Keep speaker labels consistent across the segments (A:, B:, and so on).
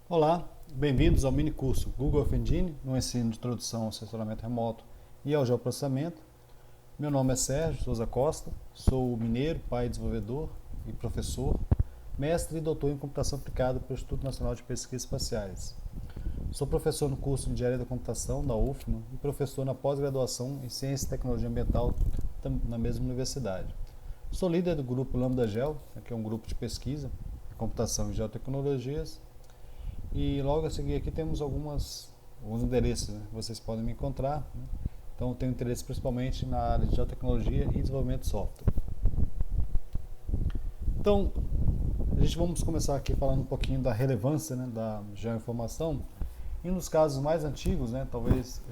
A: Olá, bem-vindos ao mini curso Google Earth Engine no ensino de introdução ao sensoramento remoto e ao geoprocessamento. Meu nome é Sérgio Souza Costa, sou mineiro, pai desenvolvedor e professor, mestre e doutor em computação aplicada pelo Instituto Nacional de Pesquisas Espaciais. Sou professor no curso de Engenharia da Computação da UFMA e professor na pós-graduação em Ciência e Tecnologia Ambiental na mesma universidade. Sou líder do grupo Lambda Geo, que é um grupo de pesquisa em computação e geotecnologias. E logo a seguir aqui temos alguns endereços, né, que vocês podem me encontrar. Né? Então eu tenho interesse principalmente na área de geotecnologia e desenvolvimento de software. Então, vamos começar aqui falando um pouquinho da relevância, né, da geoinformação. E um dos casos mais antigos, né, talvez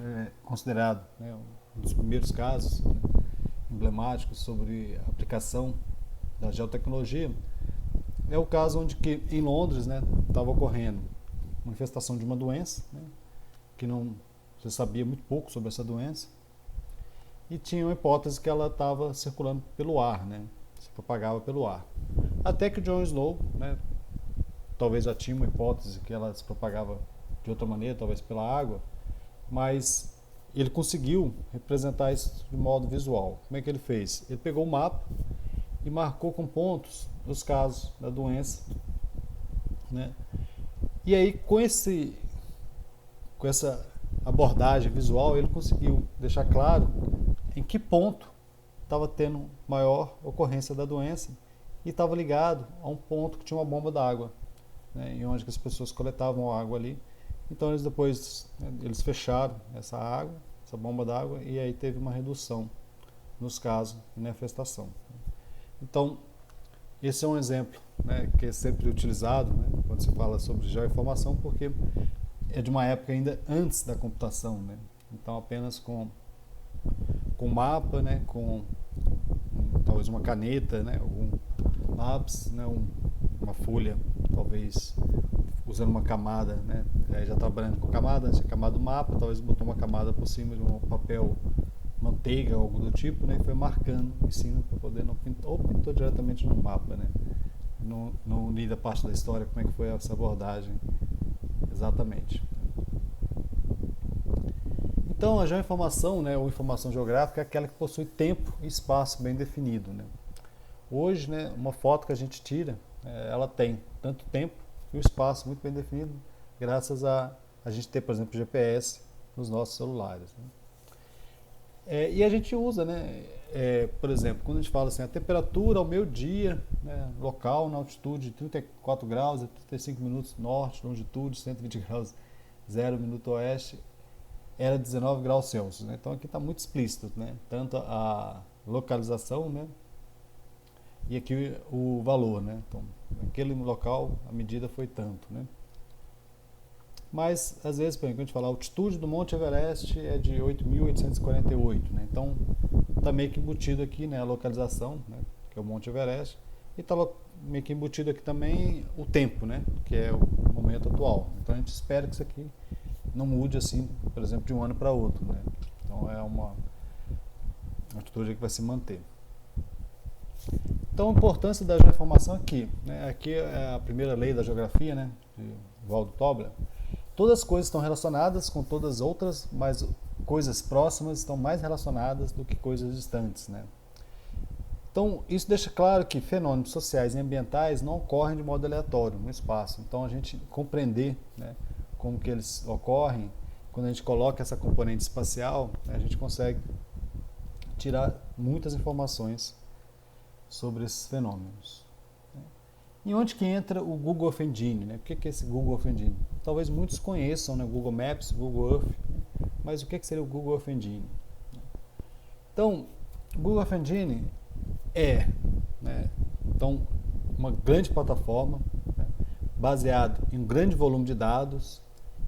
A: considerado, né, um dos primeiros casos, né, emblemáticos sobre a aplicação da geotecnologia, é o caso onde que em Londres, né, estava ocorrendo uma infestação de uma doença, né, que não se sabia muito pouco sobre essa doença, e tinha uma hipótese que ela estava circulando pelo ar, né, se propagava pelo ar. Até que John Snow, né, talvez já tinha uma hipótese que ela se propagava de outra maneira, talvez pela água, mas ele conseguiu representar isso de modo visual. Como é que ele fez? Ele pegou o mapa e marcou com pontos os casos da doença, né? E aí com essa abordagem visual ele conseguiu deixar claro em que ponto estava tendo maior ocorrência da doença e estava ligado a um ponto que tinha uma bomba d'água, né, em onde as pessoas coletavam água ali. Então eles depois eles fecharam essa água, essa bomba d'água, e aí teve uma redução nos casos de infestação. Então esse é um exemplo, né, que é sempre utilizado, né, quando se fala sobre geoinformação, porque é de uma época ainda antes da computação, né? Então apenas com mapa, né, com talvez uma caneta, né, algum lápis, né, uma folha, talvez usando uma camada, né, já trabalhando com camada, essa camada do mapa, talvez botou uma camada por cima de um papel manteiga, algo do tipo, né, e foi marcando em cima para poder não pintar, ou pintou diretamente no mapa, né. Não li da parte da história como é que foi essa abordagem exatamente. Então a geoinformação, né, ou informação geográfica, é aquela que possui tempo e espaço bem definido, né. Hoje, né, uma foto que a gente tira, ela tem tanto tempo e o espaço muito bem definido, graças a gente ter, por exemplo, GPS nos nossos celulares, né. E a gente usa, né, por exemplo, quando a gente fala assim, a temperatura ao meio-dia, né, local, na altitude de 34 graus, 35 minutos norte, longitude 120 graus, 0 minuto oeste, era 19 graus Celsius, né? Então aqui está muito explícito, né? Tanto a localização, né, e aqui o valor, né? Então, naquele local a medida foi tanto, né? Mas, às vezes, por exemplo, a gente fala a altitude do Monte Everest é de 8.848, né? Então, está meio que embutido aqui, né, a localização, né, que é o Monte Everest, e está meio que embutido aqui também o tempo, né, que é o momento atual. Então, a gente espera que isso aqui não mude assim, por exemplo, de um ano para outro, né? Então, é uma altitude que vai se manter. Então, a importância da geoinformação aqui, né? Aqui é a primeira lei da geografia, né, de Waldo Tobler. Todas as coisas estão relacionadas com todas as outras, mas coisas próximas estão mais relacionadas do que coisas distantes, né? Então, isso deixa claro que fenômenos sociais e ambientais não ocorrem de modo aleatório no espaço. Então, a gente compreender, né, como que eles ocorrem, quando a gente coloca essa componente espacial, né, a gente consegue tirar muitas informações sobre esses fenômenos. E onde que entra o Google Earth Engine, né? O que é esse Google Earth Engine? Talvez muitos conheçam, né? Google Maps, Google Earth, né? Mas o que seria o Google Earth Engine? Então, o Google Earth Engine é, né, então, uma grande plataforma, né, baseada em um grande volume de dados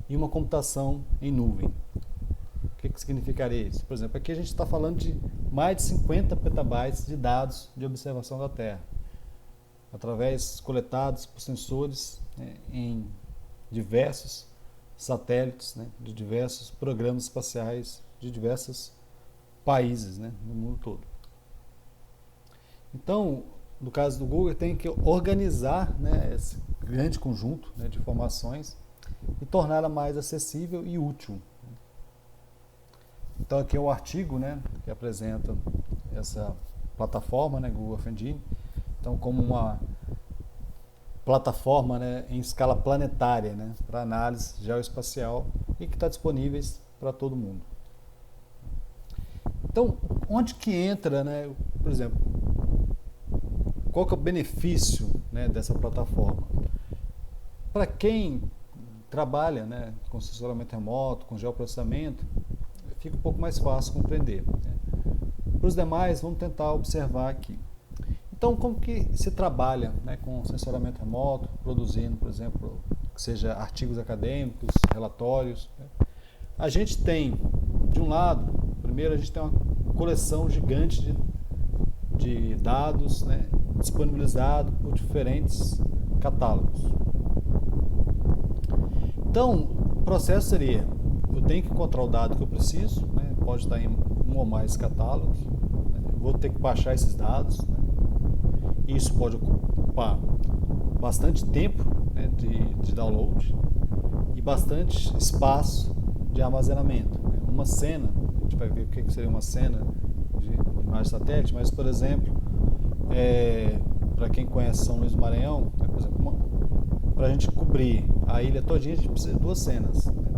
A: e uma computação em nuvem. O que significaria isso? Por exemplo, aqui a gente está falando de mais de 50 petabytes de dados de observação da Terra, através coletados por sensores, né, em diversos satélites, né, de diversos programas espaciais de diversos países, né, no mundo todo. Então, no caso do Google, tem que organizar, né, esse grande conjunto, né, de informações e torná-la mais acessível e útil. Então aqui é o artigo, né, que apresenta essa plataforma, né, Google Earth Engine, então como uma plataforma, né, em escala planetária, né, para análise geoespacial e que está disponível para todo mundo. Então, onde que entra, né, por exemplo, qual que é o benefício, né, dessa plataforma? Para quem trabalha, né, com sensoramento remoto, com geoprocessamento, fica um pouco mais fácil compreender, né? Para os demais, vamos tentar observar aqui. Então, como que se trabalha, né, com sensoramento remoto, produzindo, por exemplo, que seja artigos acadêmicos, relatórios, né? A gente tem, de um lado, primeiro a gente tem uma coleção gigante de dados, né, disponibilizado por diferentes catálogos. Então, o processo seria, eu tenho que encontrar o dado que eu preciso, né, pode estar em um ou mais catálogos, né, eu vou ter que baixar esses dados, né, isso pode ocupar bastante tempo, né, de download e bastante espaço de armazenamento. Uma cena, a gente vai ver o que seria uma cena de imagem satélite, mas, por exemplo, para quem conhece São Luís do Maranhão, né, por exemplo, para a gente cobrir a ilha todinha, a gente precisa de 2 cenas. Né?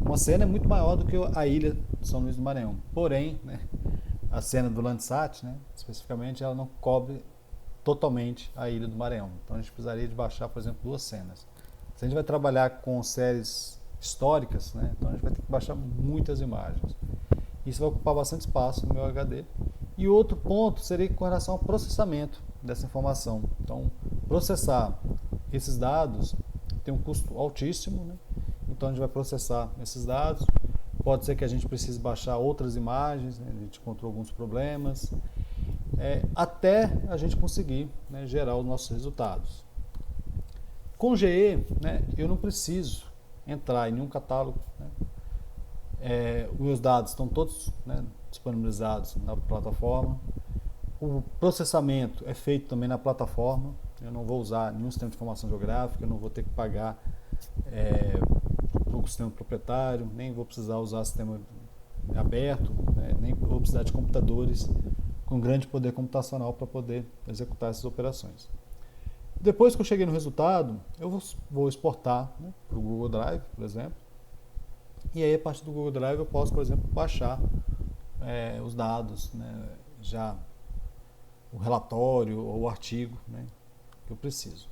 A: Uma cena é muito maior do que a ilha de São Luís do Maranhão. Porém, né, a cena do Landsat, né, especificamente, ela não cobre totalmente a ilha do Maranhão. Então a gente precisaria de baixar, por exemplo, 2 cenas. Se a gente vai trabalhar com séries históricas, né, então a gente vai ter que baixar muitas imagens. Isso vai ocupar bastante espaço no meu HD. E outro ponto seria com relação ao processamento dessa informação. Então, processar esses dados tem um custo altíssimo, né? Então a gente vai processar esses dados. Pode ser que a gente precise baixar outras imagens, né? A gente encontrou alguns problemas, até a gente conseguir, né, gerar os nossos resultados. Com GE, né, eu não preciso entrar em nenhum catálogo, né? Os meus dados estão todos, né, disponibilizados na plataforma. O processamento é feito também na plataforma. Eu não vou usar nenhum sistema de informação geográfica, eu não vou ter que pagar para o sistema proprietário, nem vou precisar usar sistema aberto, né, nem vou precisar de computadores com grande poder computacional para poder executar essas operações. Depois que eu cheguei no resultado, eu vou exportar, né, para o Google Drive, por exemplo. E aí, a partir do Google Drive, eu posso, por exemplo, baixar os dados, né, já o relatório ou o artigo, né, que eu preciso.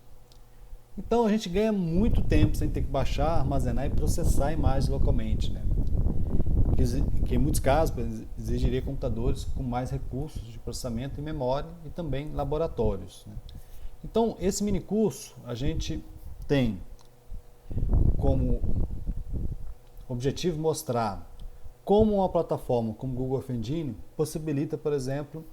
A: Então, a gente ganha muito tempo sem ter que baixar, armazenar e processar a imagem localmente, né, que em muitos casos exigiria computadores com mais recursos de processamento e memória e também laboratórios, né. Então, esse mini curso a gente tem como objetivo mostrar como uma plataforma como o Google Earth Engine possibilita, por exemplo,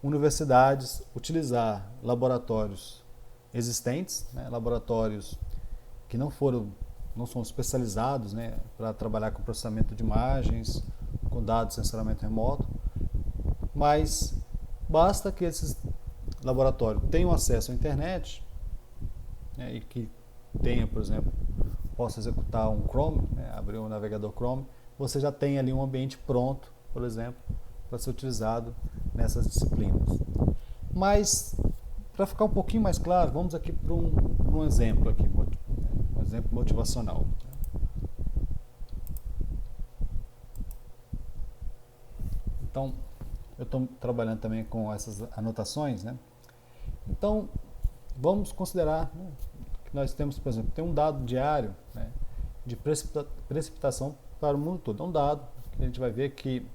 A: universidades utilizar laboratórios existentes, né, laboratórios que não são especializados, né, para trabalhar com processamento de imagens, com dados de sensoramento remoto, mas basta que esses laboratórios tenham acesso à internet, né, e que tenha, por exemplo, possa executar um Chrome, né, abrir um navegador Chrome, você já tem ali um ambiente pronto, por exemplo, para ser utilizado nessas disciplinas. Mas, para ficar um pouquinho mais claro, vamos aqui para um exemplo aqui, um exemplo motivacional. Então, eu estou trabalhando também com essas anotações, né? Então, vamos considerar, né, que nós temos, por exemplo, tem um dado diário, né, de precipitação para o mundo todo. É um dado que a gente vai ver que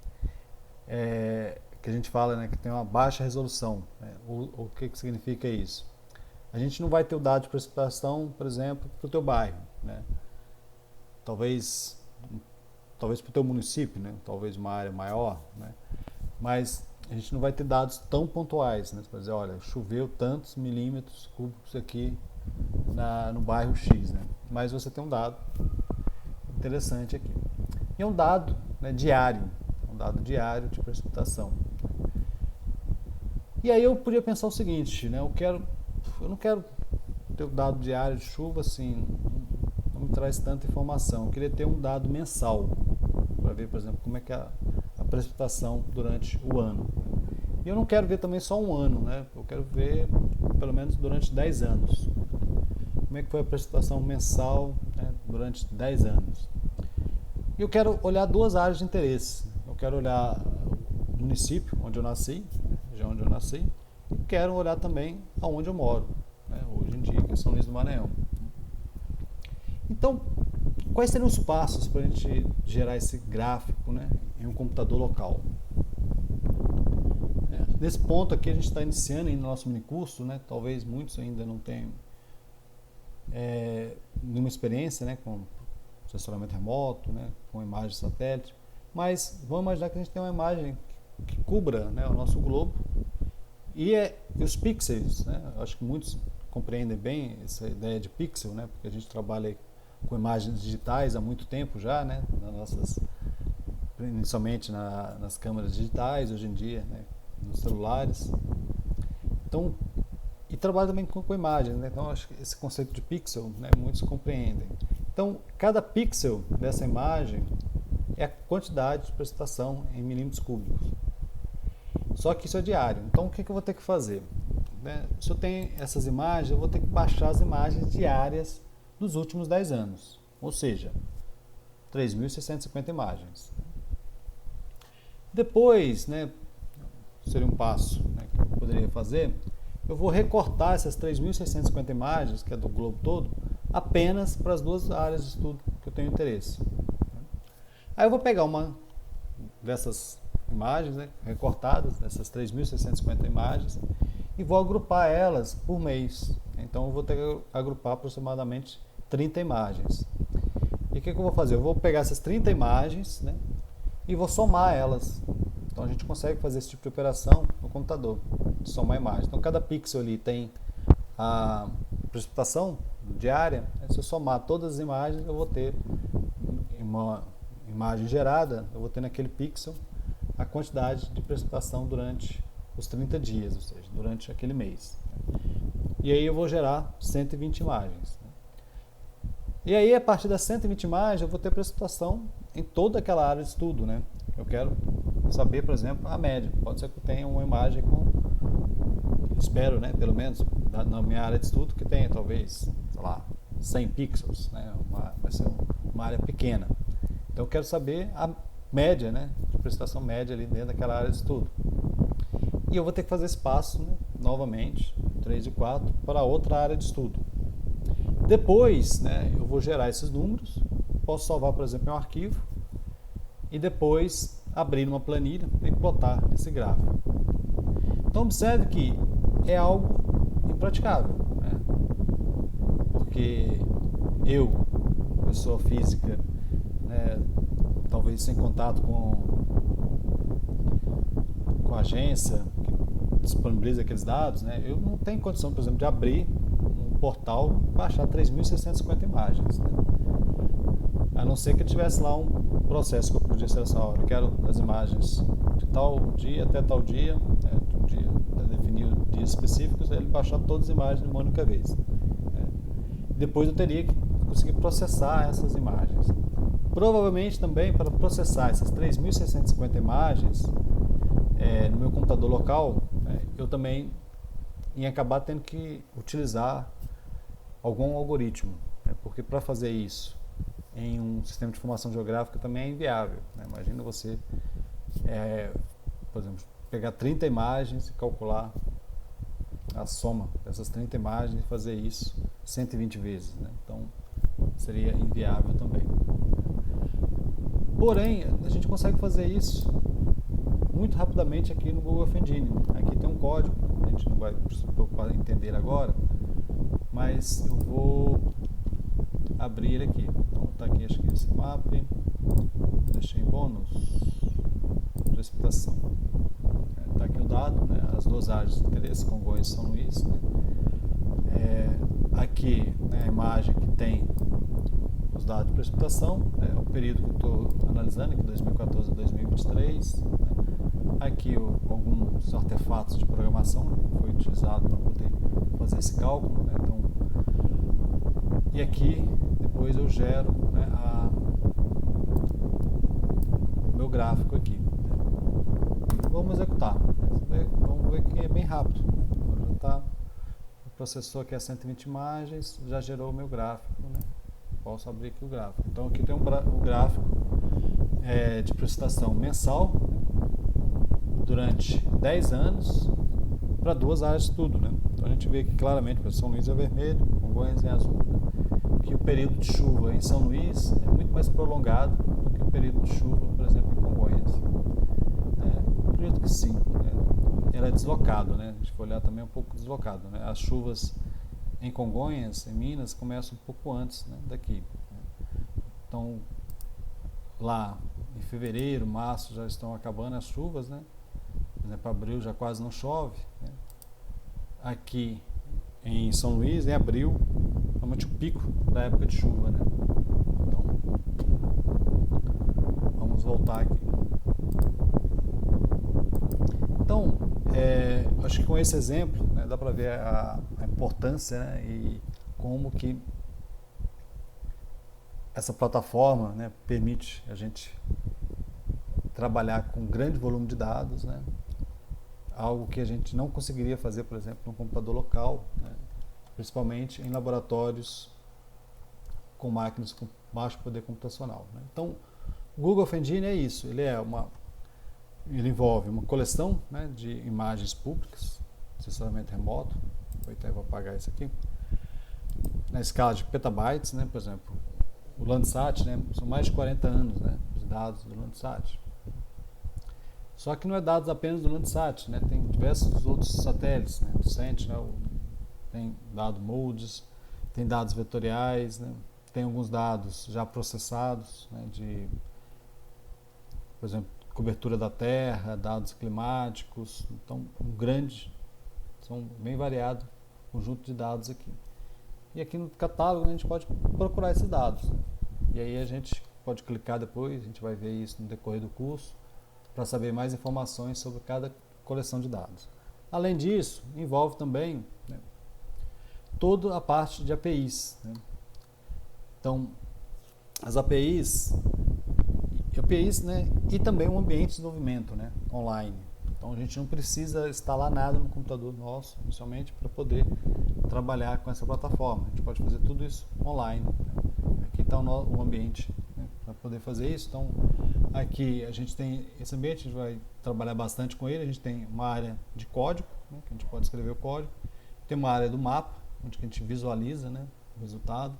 A: a gente fala, né, que tem uma baixa resolução, né? O que significa isso? A gente não vai ter o dado de precipitação, por exemplo, para o teu bairro, né? Talvez para o teu município, né? Talvez uma área maior, né? Mas a gente não vai ter dados tão pontuais, né? Para dizer, olha, choveu tantos milímetros cúbicos aqui no bairro X, né? Mas você tem um dado interessante aqui. E é um dado, né, diário, um dado diário de precipitação. E aí eu podia pensar o seguinte, né? Eu não quero ter o dado diário de chuva, assim, não me traz tanta informação. Eu queria ter um dado mensal para ver, por exemplo, como é que é a precipitação durante o ano. E eu não quero ver também só um ano, né? Eu quero ver pelo menos durante 10 anos. Como é que foi a precipitação mensal, né, durante 10 anos. E eu quero olhar duas áreas de interesse. Eu quero olhar o município onde eu nasci, região onde eu nasci, e quero olhar também aonde eu moro, né, hoje em dia, que é São Luís do Maranhão. Então, quais seriam os passos para a gente gerar esse gráfico, né, em um computador local? Nesse ponto aqui a gente está iniciando no nosso minicurso, né, talvez muitos ainda não tenham nenhuma experiência, né, com sensoramento remoto, né, com imagem de satélite, mas vamos imaginar que a gente tem uma imagem que cubra, né, o nosso globo e os pixels, né, acho que muitos compreendem bem essa ideia de pixel, né, porque a gente trabalha com imagens digitais há muito tempo já, né, inicialmente nas câmeras digitais, hoje em dia, né, nos celulares. Então, e trabalha também com imagens, né? Então acho que esse conceito de pixel, né, muitos compreendem. Então, cada pixel dessa imagem é a quantidade de precipitação em milímetros cúbicos. Só que isso é diário. Então, o que eu vou ter que fazer? Né? Se eu tenho essas imagens, eu vou ter que baixar as imagens diárias dos últimos 10 anos. Ou seja, 3.650 imagens. Depois, né, seria um passo, né, que eu poderia fazer, eu vou recortar essas 3.650 imagens, que é do globo todo, apenas para as duas áreas de estudo que eu tenho interesse. Aí eu vou pegar uma dessas imagens, né, recortadas, dessas 3.650 imagens, e vou agrupar elas por mês. Então eu vou ter que agrupar aproximadamente 30 imagens. E o que eu vou fazer? Eu vou pegar essas 30 imagens, né, e vou somar elas. Então a gente consegue fazer esse tipo de operação no computador, de somar imagem. Então cada pixel ali tem a precipitação diária. Se eu somar todas as imagens, eu vou ter uma imagem gerada, eu vou ter naquele pixel a quantidade de precipitação durante os 30 dias, ou seja, durante aquele mês. E aí eu vou gerar 120 imagens. E aí, a partir das 120 imagens, eu vou ter precipitação em toda aquela área de estudo, né? Eu quero saber, por exemplo, a média. Pode ser que eu tenha uma imagem com, espero, né, pelo menos, na minha área de estudo, que tenha, talvez, sei lá, 100 pixels, né? Vai ser uma área pequena. Então, eu quero saber a média, né, de precipitação média ali dentro daquela área de estudo. E eu vou ter que fazer esse passo, né, novamente, 3 e 4, para outra área de estudo. Depois, né, eu vou gerar esses números, posso salvar, por exemplo, em um arquivo e depois abrir uma planilha e plotar esse gráfico. Então observe que é algo impraticável, né? Porque eu, pessoa física, né, talvez sem contato com a agência que disponibiliza aqueles dados, né, eu não tenho condição, por exemplo, de abrir portal, baixar 3.650 imagens, né? A não ser que ele tivesse lá um processo que eu podia selecionar, eu quero as imagens de tal dia até tal dia, né, de um dia, definir dias específicos, ele baixar todas as imagens de uma única vez, né? Depois eu teria que conseguir processar essas imagens. Provavelmente também para processar essas 3.650 imagens no meu computador local, né, eu também ia acabar tendo que utilizar algum algoritmo, né? Porque para fazer isso em um sistema de informação geográfica também é inviável, né? Imagina você, por exemplo, pegar 30 imagens e calcular a soma dessas 30 imagens e fazer isso 120 vezes, né? Então seria inviável também. Porém, a gente consegue fazer isso muito rapidamente aqui no Google Earth Engine. Aqui tem um código, a gente não vai se preocupar em entender agora, mas eu vou abrir ele aqui. Então está aqui, acho que esse mapa, deixei em bônus, precipitação. Está aqui o dado, né, as duas áreas de interesse, Congonhas e São Luís, né. Aqui, né, a imagem que tem os dados de precipitação, o período que eu estou analisando, aqui 2014 a 2023, né. Aqui alguns artefatos de programação que foi utilizado para poder fazer esse cálculo, né. Então, e aqui, depois eu gero, né, o meu gráfico aqui. Vamos executar. Vamos ver que é bem rápido. Já tá, o processor aqui é 120 imagens, já gerou o meu gráfico, né? Posso abrir aqui o gráfico. Então aqui tem um gráfico de prestação mensal, né, durante 10 anos para 2 áreas de estudo, né? Então a gente vê aqui claramente que São Luís é vermelho, Congonhas é azul, que o período de chuva em São Luís é muito mais prolongado do que o período de chuva, por exemplo, em Congonhas. Acredito que sim. Ela é deslocado, né? A gente for olhar também um pouco deslocado, né? As chuvas em Congonhas, em Minas, começam um pouco antes, né, daqui. Então, lá em fevereiro, março já estão acabando as chuvas, né? Por exemplo, abril já quase não chove, né? Aqui em São Luís, em abril, normalmente o pico da época de chuva, né? Então, vamos voltar aqui. Então, acho que com esse exemplo, né, dá para ver a importância, né, e como que essa plataforma, né, permite a gente trabalhar com grande volume de dados, né, algo que a gente não conseguiria fazer, por exemplo, no computador local, né, principalmente em laboratórios com máquinas com baixo poder computacional, né. Então, o Google Earth Engine é isso, ele envolve uma coleção, né, de imagens públicas, acessamento remoto. Vou apagar isso aqui. Na escala de petabytes, né, por exemplo, o Landsat, né, são mais de 40 anos, né, de dados do Landsat. Só que não é dados apenas do Landsat, né, tem diversos outros satélites, né, do Sentinel, tem dado modes, tem dados vetoriais, né, tem alguns dados já processados, né, por exemplo, cobertura da terra, dados climáticos. Então, são bem variado conjunto de dados aqui. E aqui no catálogo, né, a gente pode procurar esses dados, né? E aí a gente pode clicar depois, a gente vai ver isso no decorrer do curso, para saber mais informações sobre cada coleção de dados. Além disso, envolve também, né, toda a parte de APIs, né? Então, as APIs, né, e também um ambiente de desenvolvimento, né, online. Então a gente não precisa instalar nada no computador nosso, inicialmente, para poder trabalhar com essa plataforma. A gente pode fazer tudo isso online, né? Aqui está o ambiente, né, para poder fazer isso. Então aqui a gente tem esse ambiente, a gente vai trabalhar bastante com ele. A gente tem uma área de código, né, que a gente pode escrever o código. Tem uma área do mapa, onde a gente visualiza, né, o resultado.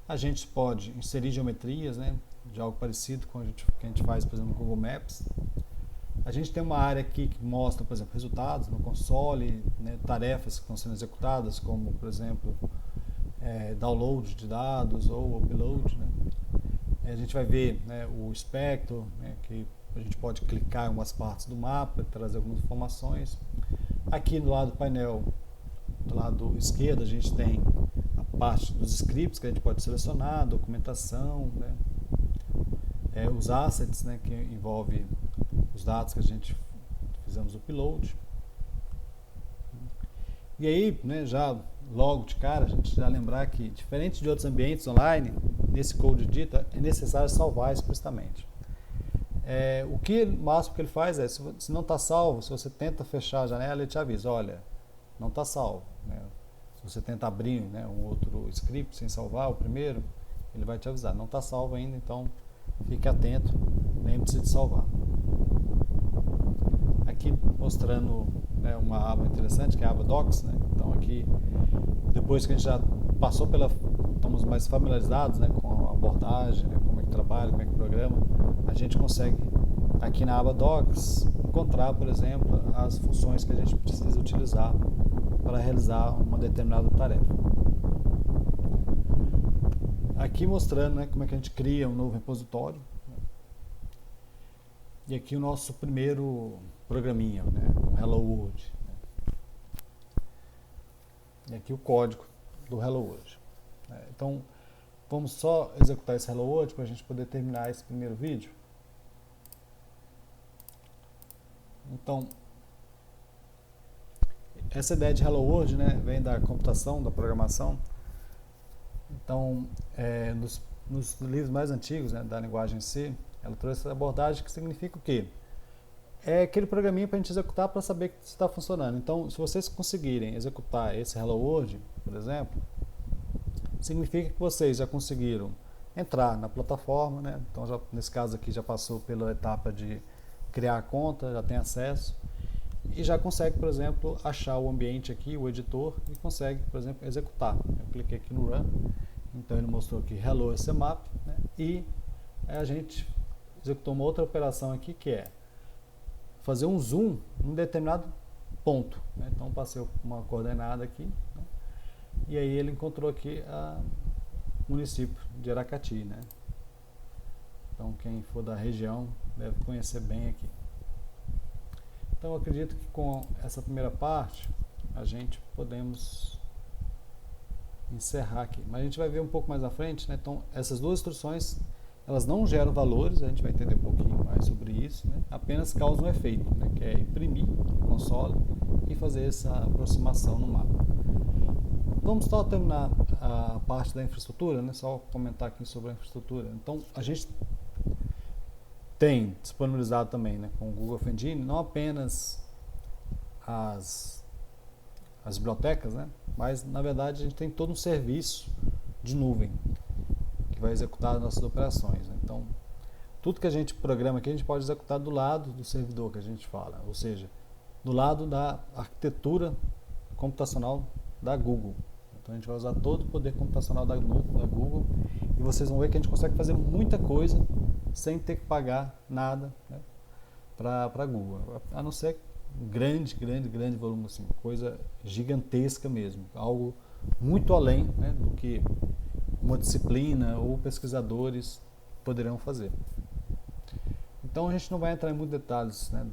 A: A gente pode inserir geometrias, né, de algo parecido com que a gente faz, por exemplo, no Google Maps. A gente tem uma área aqui que mostra, por exemplo, resultados no console, né, tarefas que estão sendo executadas, como, por exemplo, download de dados ou upload, né. A gente vai ver, né, o espectro, né, que a gente pode clicar em algumas partes do mapa e trazer algumas informações. Aqui do lado do painel, do lado esquerdo, a gente tem a parte dos scripts que a gente pode selecionar, documentação, né, os assets, né, que envolve os dados que a gente fizemos o upload. E aí, né, já logo de cara, a gente já lembrar que, diferente de outros ambientes online, nesse Code Editor é necessário salvar explicitamente. O máximo que ele faz é, se não está salvo, se você tenta fechar a janela, ele te avisa, olha, não está salvo, né? Se você tenta abrir, né, um outro script sem salvar o primeiro, ele vai te avisar, não está salvo ainda, então fique atento, lembre-se de salvar. Aqui mostrando, né, uma aba interessante, que é a aba Docs, né? Então aqui, depois que a gente já passou estamos mais familiarizados, né, com a abordagem, né, como é que trabalha, como é que programa, a gente consegue, aqui na aba Docs, encontrar, por exemplo, as funções que a gente precisa utilizar para realizar uma determinada tarefa. Aqui mostrando, né, como é que a gente cria um novo repositório. E aqui o nosso primeiro programinha, né, o Hello World. E aqui o código do Hello World. Então, vamos só executar esse Hello World para a gente poder terminar esse primeiro vídeo. Então, essa ideia de Hello World, né, vem da computação, da programação. Então, nos livros mais antigos, né, da linguagem C, ela trouxe essa abordagem que significa o quê? É aquele programinha para a gente executar para saber que está funcionando. Então, se vocês conseguirem executar esse Hello World, por exemplo, significa que vocês já conseguiram entrar na plataforma, né? Então, já, nesse caso aqui, já passou pela etapa de criar a conta, já tem acesso e já consegue, por exemplo, achar o ambiente aqui, o editor, e consegue, por exemplo, executar. Eu cliquei aqui no Run, então ele mostrou aqui Hello SMAP, né? E a gente executou uma outra operação aqui que é fazer um zoom em um determinado ponto, né? Então passei uma coordenada aqui, né? E aí ele encontrou aqui o município de Aracati, né? Então quem for da região deve conhecer bem aqui. Então eu acredito que com essa primeira parte a gente podemos encerrar aqui, mas a gente vai ver um pouco mais à frente, né? Então essas duas instruções elas não geram valores, a gente vai entender um pouquinho mais sobre isso, né? Apenas causam um efeito, né? Que é imprimir o console e fazer essa aproximação no mapa. Vamos só terminar a parte da infraestrutura, né? Só comentar aqui sobre a infraestrutura. Então a gente tem disponibilizado também, né, com o Google Earth Engine, não apenas as bibliotecas, né? Mas na verdade a gente tem todo um serviço de nuvem vai executar as nossas operações. Então, tudo que a gente programa aqui, a gente pode executar do lado do servidor que a gente fala, ou seja, do lado da arquitetura computacional da Google. Então, a gente vai usar todo o poder computacional da Google e vocês vão ver que a gente consegue fazer muita coisa sem ter que pagar nada, né, para a Google, a não ser grande volume, assim, coisa gigantesca mesmo, algo muito além, né, do que uma disciplina ou pesquisadores poderão fazer. Então a gente não vai entrar em muitos detalhes, né,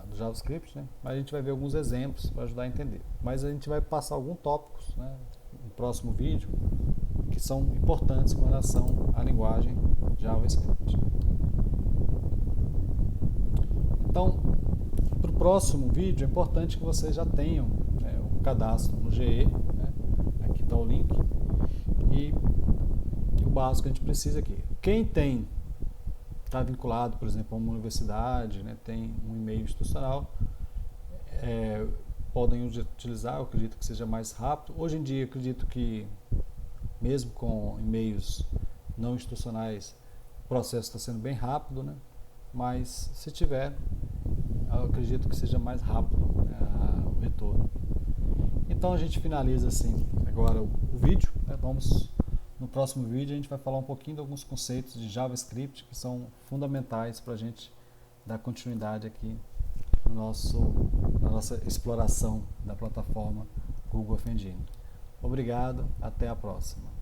A: do JavaScript, né, mas a gente vai ver alguns exemplos para ajudar a entender. Mas a gente vai passar alguns tópicos, né, no próximo vídeo que são importantes com relação à linguagem JavaScript. Então, para o próximo vídeo é importante que vocês já tenham, né, o cadastro no GE, né, aqui está o link, e o básico que a gente precisa aqui. Quem está vinculado, por exemplo, a uma universidade, né, tem um e-mail institucional, podem utilizar, eu acredito que seja mais rápido. Hoje em dia, eu acredito que, mesmo com e-mails não institucionais, o processo está sendo bem rápido, né? Mas se tiver, eu acredito que seja mais rápido, né, o retorno. Então a gente finaliza assim agora o vídeo, né? No próximo vídeo a gente vai falar um pouquinho de alguns conceitos de JavaScript que são fundamentais para a gente dar continuidade aqui na nossa exploração da plataforma Google Earth Engine. Obrigado, até a próxima.